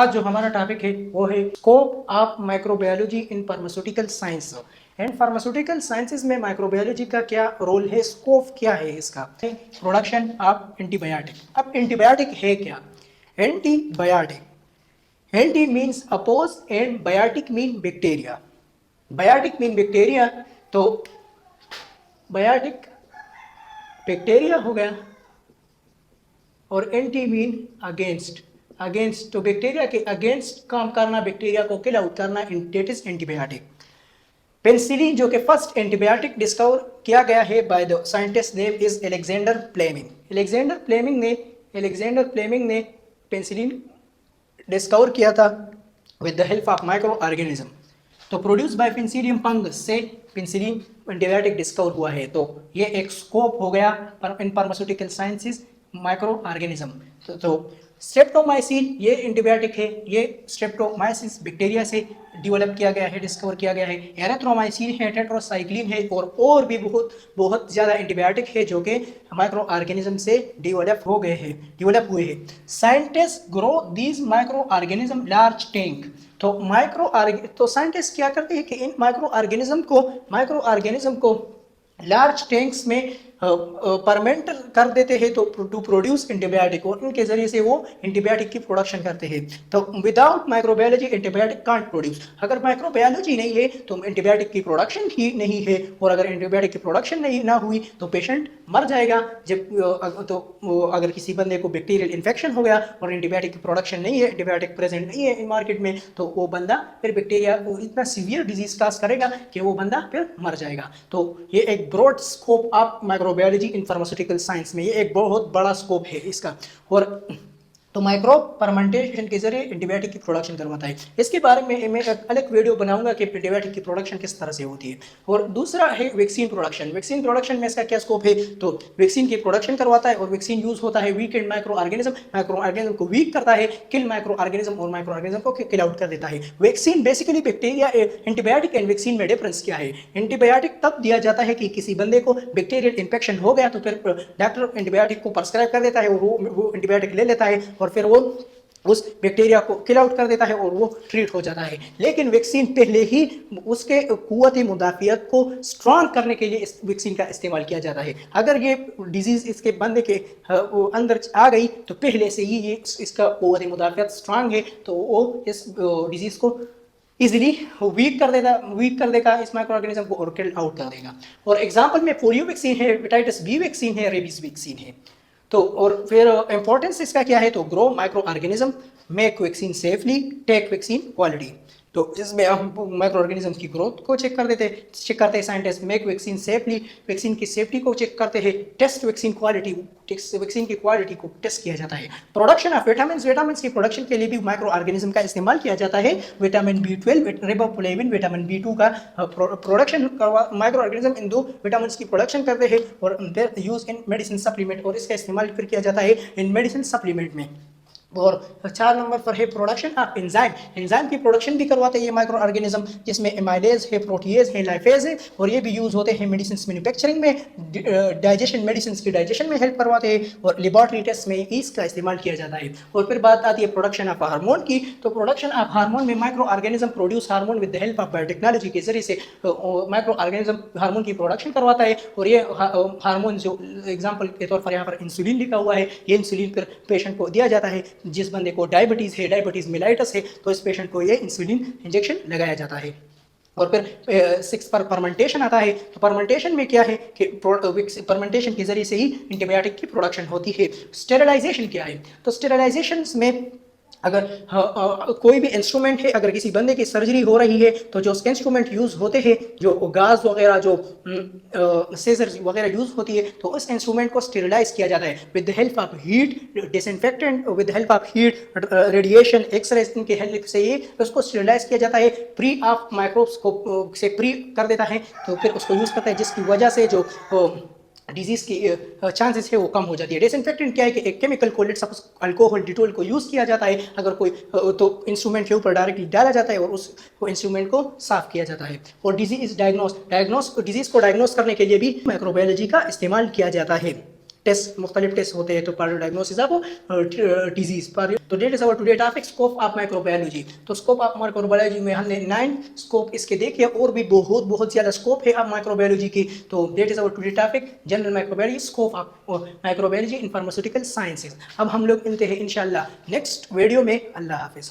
आज जो हमारा टॉपिक है वो है scope of microbiology in pharmaceutical science. And pharmaceutical sciences में माइक्रोबायोलॉजी का क्या रोल है, स्कोप क्या है इसका। Production of antibiotic. अब एंटीबायोटिक है क्या? Antibiotic, anti means oppose and biotic mean bacteria. Biotic mean bacteria, तो बायोटिक बैक्टीरिया हो गया और एंटी मीन अगेंस्ट। अगेंस्ट तो बैक्टीरिया के अगेंस्ट काम करना, बैक्टीरिया को किल आउट करना, डेट इज एंटीबायोटिक। पेनिसिलिन जो कि फर्स्ट एंटीबायोटिक डिस्कवर किया गया है by the scientist name is Alexander Fleming. Alexander Fleming ने पेनिसिलिन डिस्कवर किया था with the help of micro organism. तो प्रोड्यूस बाय पेनिसिलियम फंगस से पेनिसिलिन एंटीबायोटिक डिस्कवर हुआ है। तो ये एक स्कोप हो गया in pharmaceutical sciences, micro organism. तो स्ट्रेप्टोमाइसिन ये एंटीबायोटिक है, ये स्ट्रेप्टोमाइसिस बैक्टीरिया से डेवलप किया गया है, डिस्कवर किया गया है। एरिथ्रोमाइसिन है, टेट्रासाइक्लिन है और भी बहुत ज़्यादा एंटीबायोटिक है जो कि माइक्रो ऑर्गेनिज्म से डेवलप हुए हैं। Scientist grow these micro organism large tank. तो साइंटिस्ट क्या करते हैं कि इन माइक्रो ऑर्गेनिज्म को लार्ज टैंक्स में परमेंट कर देते हैं तो टू प्रोड्यूस एंटीबायोटिक, और इनके जरिए से वो एंटीबायोटिक की प्रोडक्शन करते हैं। तो without microbiology antibiotic can't produce. अगर माइक्रोबायोलॉजी नहीं है तो एंटीबायोटिक की प्रोडक्शन ही नहीं है, और अगर एंटीबायोटिक की प्रोडक्शन नहीं ना हुई तो पेशेंट मर जाएगा। अगर किसी बंदे को बैक्टीरियल इन्फेक्शन हो गया और एंटीबायोटिक की प्रोडक्शन नहीं है, एंटीबायोटिक प्रेजेंट नहीं है इन मार्केट में, तो वो बंदा फिर बैक्टीरिया इतना सीवियर डिजीज काज करेगा कि वो बंदा फिर मर जाएगा। तो ये एक broad scope of microbiology in pharmaceutical science में, ये एक बहुत बड़ा स्कोप है इसका। और तो माइक्रो फर्मेंटेशन के जरिए एंटीबायोटिक की प्रोडक्शन करवाता है। इसके बारे में मैं एक अलग वीडियो बनाऊंगा कि एंटीबायोटिक की प्रोडक्शन किस तरह से होती है। और दूसरा है वैक्सीन प्रोडक्शन। वैक्सीन प्रोडक्शन में इसका क्या स्कोप है? तो वैक्सीन की प्रोडक्शन करवाता है, और वैक्सीन यूज होता है वीक एंड माइक्रो ऑर्गेनिज्म को वीक करता है, किल माइक्रो ऑर्गेनिज्म और माइक्रो ऑर्गेनिज्म को किल आउट कर देता है। Vaccine basically bacteria, antibiotic and vaccine में डिफरेंस क्या है? एंटीबायोटिक तब दिया जाता है कि किसी बंदे को बैक्टीरियल इन्फेक्शन हो गया तो फिर डॉक्टर एंटीबायोटिक को प्रिस्क्राइब कर देता है, और वो एंटीबायोटिक ले लेता है और फिर वो उस बैक्टीरिया को किल आउट कर देता है और वो ट्रीट हो जाता है। लेकिन वैक्सीन पहले ही उसके कुव्वत मुदाफियत को स्ट्रांग करने के लिए इस वैक्सीन का इस्तेमाल किया जाता है। अगर ये डिजीज इसके बंदे के अंदर आ गई तो पहले से ही ये इसका कुव्वत मुदाफियत स्ट्रांग है, तो वो इस डिजीज को इजिली वीक कर देगा इस माइक्रो ऑर्गेनिज्म को, और किल आउट कर देगा। और एग्जाम्पल में पोलियो वैक्सीन है, हेपेटाइटिस बी वैक्सीन है, रेबीज वैक्सीन है। तो और फिर इंपॉर्टेंस इसका क्या है? तो grow micro organism, make vaccine safely, take vaccine quality. तो इसमें हम माइक्रो ऑर्गेनिज्म की ग्रोथ को चेक करते हैं scientist. Make vaccine safely, vaccine की सेफ्टी को चेक करते हैं। टेस्ट वैक्सीन क्वालिटी, वैक्सीन की क्वालिटी को टेस्ट किया जाता है। प्रोडक्शन ऑफ विटामिन की प्रोडक्शन के लिए भी माइक्रो ऑर्गेनिज्म का इस्तेमाल किया जाता है। Vitamin B12, riboflavin, vitamin B2 का प्रोडक्शन माइक्रो ऑर्गेनिज्म इन दो विटामिन की प्रोडक्शन करते हैं, और यूज इन मेडिसिन सप्लीमेंट, और इसका इस्तेमाल फिर किया जाता है इन मेडिसिन सप्लीमेंट में। और 4 नंबर पर है प्रोडक्शन ऑफ एंजाइम की प्रोडक्शन भी करवाते हैं ये माइक्रो ऑर्गेनिज्म, जिसमें एमाइलेज है, प्रोटीएज है, लाइफेज है, और ये भी यूज होते हैं मेडिसिन मैन्युफैक्चरिंग में, डाइजेशन, मेडिसिन की डाइजेशन में हेल्प करवाते हैं, और लेबोरेटरी टेस्ट में इसका इस्तेमाल किया जाता है। और फिर बात आती है प्रोडक्शन ऑफ हार्मोन की। तो प्रोडक्शन ऑफ हार्मोन में micro organism produce hormone with the help of biotechnology के जरिए से माइक्रो ऑर्गेनिज्म हार्मोन की प्रोडक्शन करवाता है। और ये हार्मोन जो एग्जाम्पल के तौर पर यहाँ पर इंसुलिन लिखा हुआ है, ये इंसुलिन फिर पेशेंट को दिया जाता है। जिस बंदे को डायबिटीज मेलाइटस है तो इस पेशेंट को ये इंसुलिन इंजेक्शन लगाया जाता है। और फिर 6 पर फर्मेंटेशन आता है। तो फर्मेंटेशन में क्या है कि फर्मेंटेशन के जरिए से ही एंटीबायोटिक की प्रोडक्शन होती है। स्टेरिलाइजेशन क्या है? तो स्टेरिलाइजेशन में अगर कोई भी इंस्ट्रूमेंट है, अगर किसी बंदे की सर्जरी हो रही है तो जो इंस्ट्रूमेंट यूज होते हैं, जो गाज वगैरह, जो सीजर वगैरह यूज होती है, तो उस इंस्ट्रूमेंट को स्टेरिलाइज किया जाता है with the help of heat, disinfectant, with the help of heat, radiation, X ray, इनके हेल्प से ही उसको स्टेरिलाइज किया जाता है। प्री ऑफ माइक्रोस्कोप से प्री कर देता है, तो फिर उसको यूज करता है, जिसकी वजह से जो डिजीज की चांसेस है वो कम हो जाती है। डिसइंफेक्टेंट क्या है कि एक केमिकल को, लेट्स सपोज अल्कोहल, डिटोल को यूज़ किया जाता है, अगर कोई तो इंस्ट्रूमेंट के ऊपर डायरेक्टली डाला जाता है और उस इंस्ट्रूमेंट को साफ किया जाता है। और डिजीज डायग्नोस डिजीज को डायग्नोस करने के लिए भी माइक्रोबायोलॉजी का इस्तेमाल किया जाता है। टेस्ट मुख्तलिफ टेस्ट होते हैं तो पर डायग्नोसिस ऑफ डिजीज पर। तो that is our today topic scope of microbiology. तो स्कोप ऑफ माइक्रोबायोलॉजी में हमने 9 स्कोप इसके देखे और भी बहुत बहुत ज़्यादा स्कोप है ऑफ माइक्रोबायोलॉजी की। तो that is our today topic general microbiology, scope of microbiology in pharmaceutical sciences. अब हम लोग मिलते हैं इंशाल्लाह नेक्स्ट वीडियो में। अल्लाह हाफिज़।